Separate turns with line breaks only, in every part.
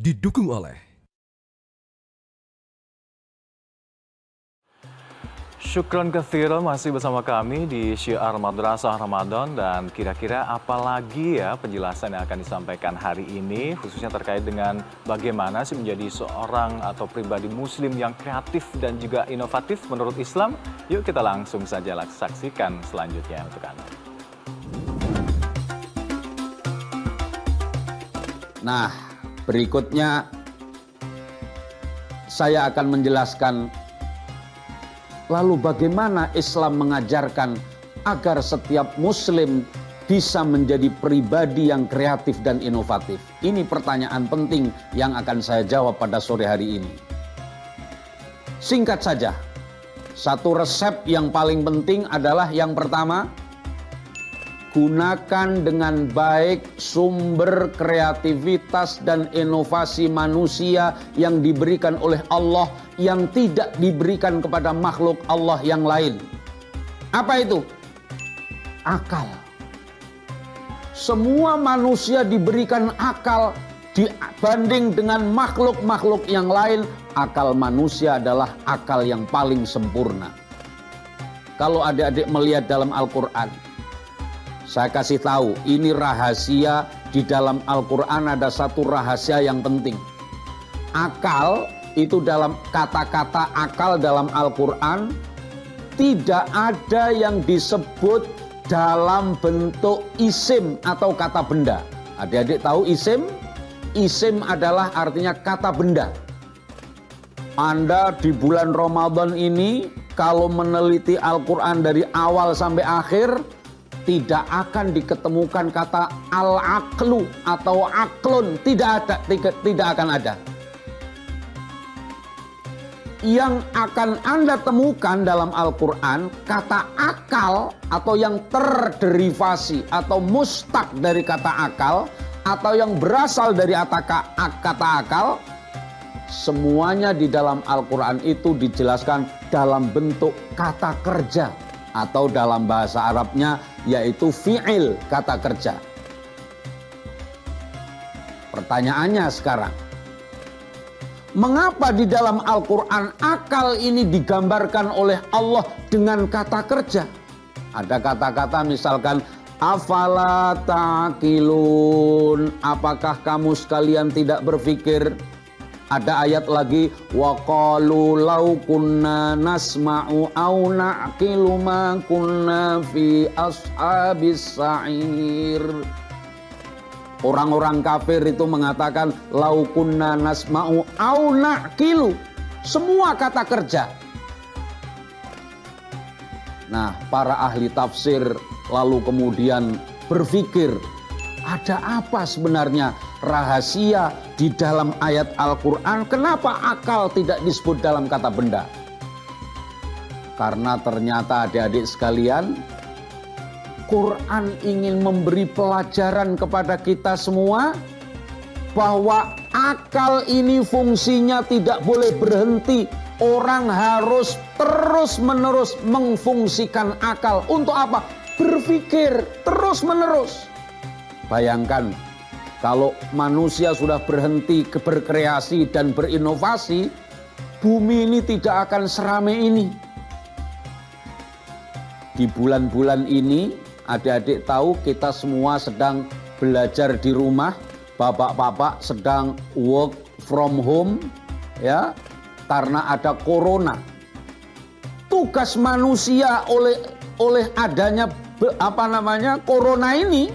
didukung oleh
Syukron katsiran masih bersama kami di Syiar Madrasah Ramadan, dan kira-kira apa lagi ya penjelasan yang akan disampaikan hari ini khususnya terkait dengan bagaimana sih menjadi seorang atau pribadi muslim yang kreatif dan juga inovatif menurut Islam. Yuk kita langsung saja saksikan selanjutnya untuk Anda.
Nah, berikutnya saya akan menjelaskan lalu bagaimana Islam mengajarkan agar setiap muslim bisa menjadi pribadi yang kreatif dan inovatif. Ini pertanyaan penting yang akan saya jawab pada sore hari ini. Singkat saja, satu resep yang paling penting adalah yang pertama, gunakan dengan baik sumber kreativitas dan inovasi manusia yang diberikan oleh Allah yang tidak diberikan kepada makhluk Allah yang lain. Apa itu? Akal. Semua manusia diberikan akal dibanding dengan makhluk-makhluk yang lain. Akal manusia adalah akal yang paling sempurna. Kalau adik-adik melihat dalam Al-Quran, saya kasih tahu, ini rahasia di dalam Al-Quran, ada satu rahasia yang penting. Akal itu dalam kata-kata akal dalam Al-Quran tidak ada yang disebut dalam bentuk isim atau kata benda. Adik-adik tahu isim? Isim adalah artinya kata benda. Anda di bulan Ramadan ini kalau meneliti Al-Quran dari awal sampai akhir, tidak akan diketemukan kata al-aqlu atau aklun, tidak akan ada. Yang akan Anda temukan dalam Al-Quran, kata akal atau yang terderivasi atau mustaq dari kata akal atau yang berasal dari kata akal, semuanya di dalam Al-Quran itu dijelaskan dalam bentuk kata kerja atau dalam bahasa Arabnya yaitu fi'il, kata kerja. Pertanyaannya sekarang, mengapa di dalam Al-Quran akal ini digambarkan oleh Allah dengan kata kerja? Ada kata-kata misalkan afala ta'qilun, apakah kamu sekalian tidak berpikir? Ada ayat lagi, wa qalu law kunna nasma'u aw na'qilu ma kunna fi ashabis sa'ir. Orang-orang kafir itu mengatakan law kunna nasma'u aw na'qilu. Semua kata kerja. Nah, para ahli tafsir lalu kemudian berpikir, ada apa sebenarnya rahasia di dalam ayat Al-Quran? Kenapa akal tidak disebut dalam kata benda? Karena ternyata adik-adik sekalian, Quran ingin memberi pelajaran kepada kita semua bahwa akal ini fungsinya tidak boleh berhenti. Orang harus terus-menerus memfungsikan akal. Untuk apa? Berpikir terus-menerus. Bayangkan, kalau manusia sudah berhenti berkreasi dan berinovasi, bumi ini tidak akan seramai ini. Di bulan-bulan ini, adik-adik tahu kita semua sedang belajar di rumah, bapak-bapak sedang work from home, ya, karena ada corona. Tugas manusia oleh adanya corona ini,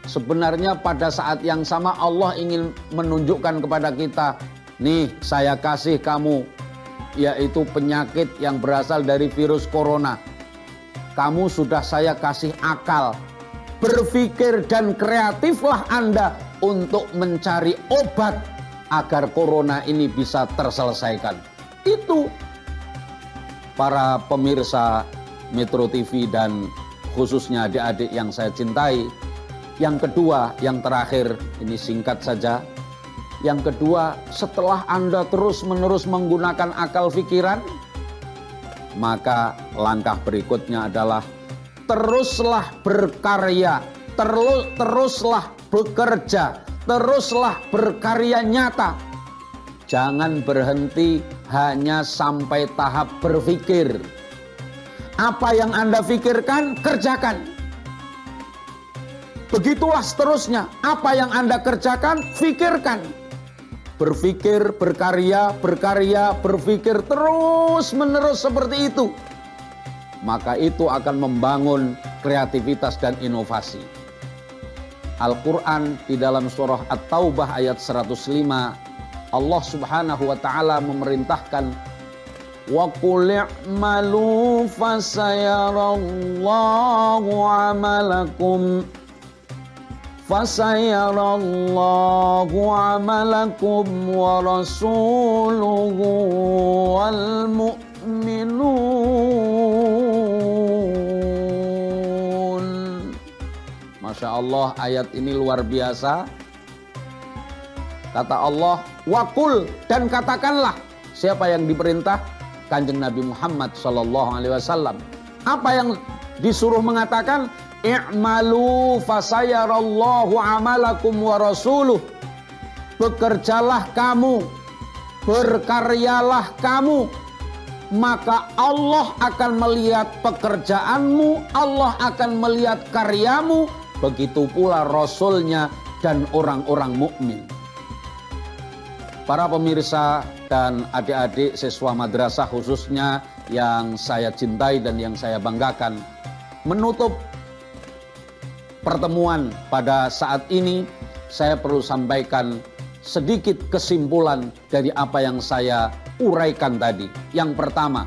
sebenarnya pada saat yang sama Allah ingin menunjukkan kepada kita, nih saya kasih kamu, yaitu penyakit yang berasal dari virus corona. Kamu sudah saya kasih akal. Berpikir dan kreatiflah Anda untuk mencari obat agar corona ini bisa terselesaikan. Itu para pemirsa Metro TV dan khususnya adik-adik yang saya cintai. Yang kedua, yang terakhir, ini singkat saja. Yang kedua, setelah Anda terus-menerus menggunakan akal pikiran, maka langkah berikutnya adalah teruslah berkarya, teruslah bekerja, teruslah berkarya nyata. Jangan berhenti hanya sampai tahap berpikir. Apa yang Anda pikirkan, kerjakan. Begitulah seterusnya. Apa yang Anda kerjakan, pikirkan. Berpikir, berkarya, berkarya, berpikir terus menerus seperti itu. Maka itu akan membangun kreativitas dan inovasi. Al-Quran di dalam surah At-Taubah ayat 105, Allah subhanahu wa ta'ala memerintahkan, wa qul i'malu fasayarallahu amalakum wa rasuluhu wal mu'minun. Masya Allah, ayat ini luar biasa. Kata Allah, waqul, dan katakanlah. Siapa yang diperintah? Kanjeng Nabi Muhammad SAW. Apa yang disuruh mengatakan? I'malu fasayarallahu amalakum wa rasuluh. Bekerjalah kamu, berkaryalah kamu, maka Allah akan melihat pekerjaanmu, Allah akan melihat karyamu, begitu pula Rasulnya dan orang-orang mukmin. Para pemirsa dan adik-adik siswa madrasah khususnya yang saya cintai dan yang saya banggakan, menutup pertemuan pada saat ini, saya perlu sampaikan sedikit kesimpulan dari apa yang saya uraikan tadi. Yang pertama,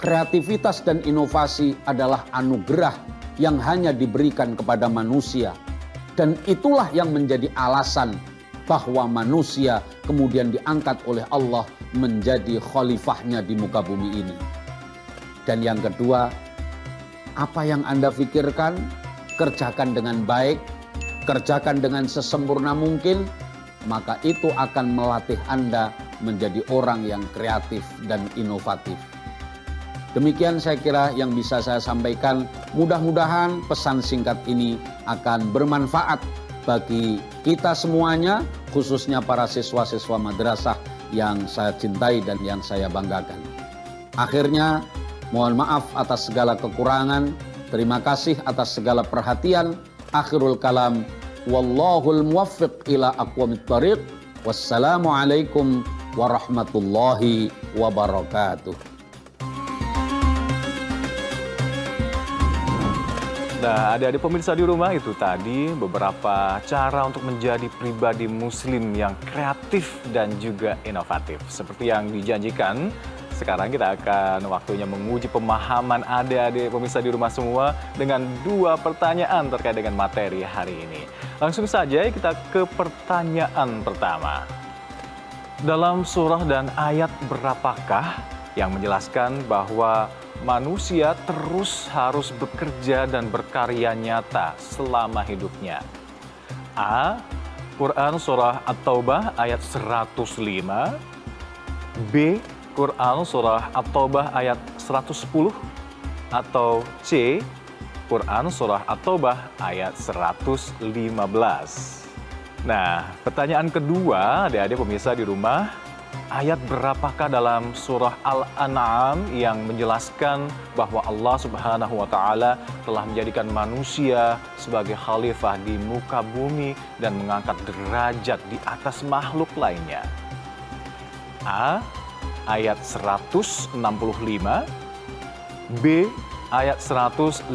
kreativitas dan inovasi adalah anugerah yang hanya diberikan kepada manusia. Dan itulah yang menjadi alasan bahwa manusia kemudian diangkat oleh Allah menjadi khalifahnya di muka bumi ini. Dan yang kedua, apa yang Anda pikirkan, kerjakan dengan baik, kerjakan dengan sesempurna mungkin, maka itu akan melatih Anda menjadi orang yang kreatif dan inovatif. Demikian saya kira yang bisa saya sampaikan. Mudah-mudahan pesan singkat ini akan bermanfaat bagi kita semuanya, khususnya para siswa-siswa madrasah yang saya cintai dan yang saya banggakan. Akhirnya, mohon maaf atas segala kekurangan. Terima kasih atas segala perhatian. Akhirul kalam, wallahul muwaffiq ila aqwamit thariq. Wassalamualaikum warahmatullahi wabarakatuh.
Nah, adik-adik pemirsa di rumah, itu tadi beberapa cara untuk menjadi pribadi muslim yang kreatif dan juga inovatif. Seperti yang dijanjikan, sekarang kita akan waktunya menguji pemahaman adik-adik pemirsa di rumah semua dengan 2 pertanyaan terkait dengan materi hari ini. Langsung saja kita ke pertanyaan pertama. Dalam surah dan ayat berapakah yang menjelaskan bahwa manusia terus harus bekerja dan berkarya nyata selama hidupnya? A. Quran surah At-Taubah ayat 105. B. Quran surah At-Taubah ayat 110. Atau C. Quran surah At-Taubah ayat 115. Nah, pertanyaan kedua, adik-adik pemirsa di rumah, ayat berapakah dalam surah Al-An'am yang menjelaskan bahwa Allah Subhanahu wa Ta'ala telah menjadikan manusia sebagai khalifah di muka bumi dan mengangkat derajat di atas makhluk lainnya? A. Ayat 165. B. Ayat 155.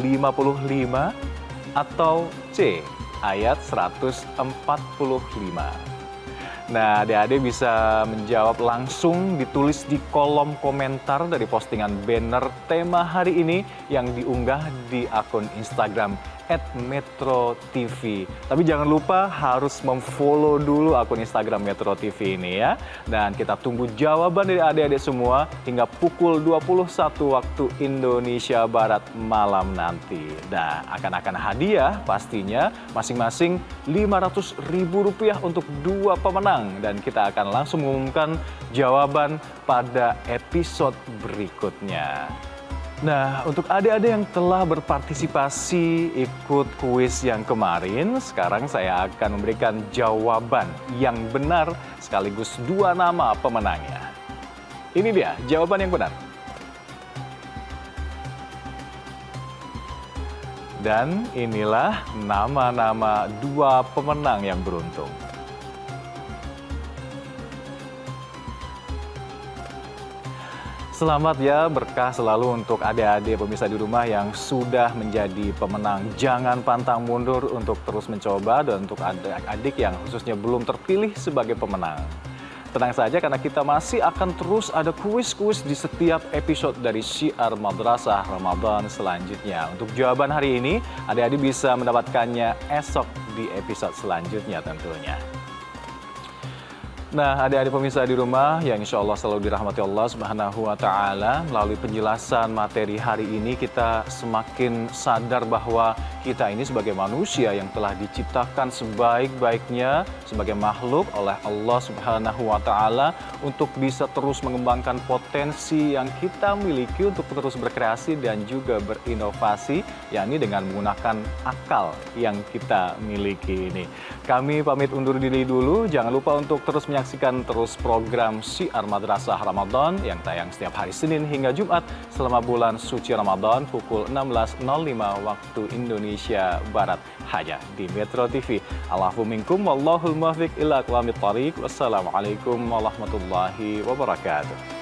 Atau C. Ayat 145. Nah, adik-adik bisa menjawab langsung, ditulis di kolom komentar dari postingan banner tema hari ini yang diunggah di akun Instagram @metrotv. Tapi jangan lupa harus memfollow dulu akun Instagram Metro TV ini ya. Dan kita tunggu jawaban dari adik-adik semua hingga pukul 21 waktu Indonesia Barat malam nanti. Nah, akan hadiah pastinya masing-masing Rp500.000 untuk 2 pemenang. Dan kita akan langsung mengumumkan jawaban pada episode berikutnya. Nah, untuk adik-adik yang telah berpartisipasi ikut kuis yang kemarin, sekarang saya akan memberikan jawaban yang benar sekaligus 2 nama pemenangnya. Ini dia jawaban yang benar. Dan inilah nama-nama 2 pemenang yang beruntung. Selamat ya, berkah selalu untuk adik-adik pemirsa di rumah yang sudah menjadi pemenang. Jangan pantang mundur untuk terus mencoba, dan untuk adik-adik yang khususnya belum terpilih sebagai pemenang. Tenang saja karena kita masih akan terus ada kuis-kuis di setiap episode dari Syiar Madrasah Ramadan selanjutnya. Untuk jawaban hari ini, adik-adik bisa mendapatkannya esok di episode selanjutnya tentunya. Nah, adik-adik pemirsa di rumah yang insya Allah selalu dirahmati Allah Subhanahu wa Ta'ala, melalui penjelasan materi hari ini kita semakin sadar bahwa kita ini sebagai manusia yang telah diciptakan sebaik-baiknya sebagai makhluk oleh Allah Subhanahu wa Ta'ala untuk bisa terus mengembangkan potensi yang kita miliki untuk terus berkreasi dan juga berinovasi, yakni dengan menggunakan akal yang kita miliki ini. Kami pamit undur diri dulu, jangan lupa untuk terus menyaksikan terus program Syiar Madrasah Ramadan yang tayang setiap hari Senin hingga Jumat selama bulan suci Ramadan pukul 16.05 waktu Indonesia Barat hanya di Metro TV. Allahu minkum wallahul muwaffiq ila aqwamit thariq. Wassalamualaikum warahmatullahi wabarakatuh.